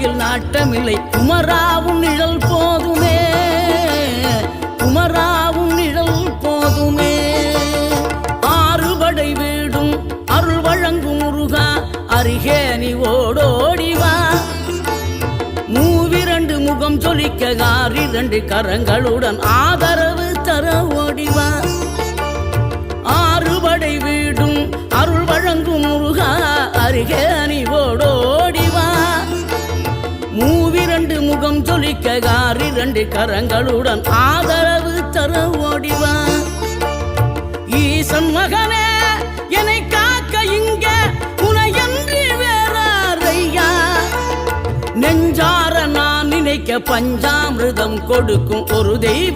வாழ்க்கையில் நாட்டமில்லை. குமராவும் நிழல் போதுமே, குமராவும் நிழல் போதுமே. ஆறுபடை வீடும் அருள் வழங்கும் முருகா, அருகே நீ ஓடோடிவா. மூவிரண்டு முகம் சொலிக்க ஆறிரண்டு கரங்களுடன் ஆதரவு தர ஓடிவா. ஆறுபடை வீடும் அருள் வழங்கும் முருகா, அருகே நீ ஓடோடிவா. மூவிரண்டு முகம் சொலிக்க ஆறிரண்டு கரங்களுடன் ஆதரவு தர ஓடிவா. ஈசன் மகனே என்னை காக்க இங்க உனையன்றி வேறாரையா. நெஞ்சார நான் நினைக்க பஞ்சாமிர்தம் கொடுக்கும் ஒரு தெய்வம்.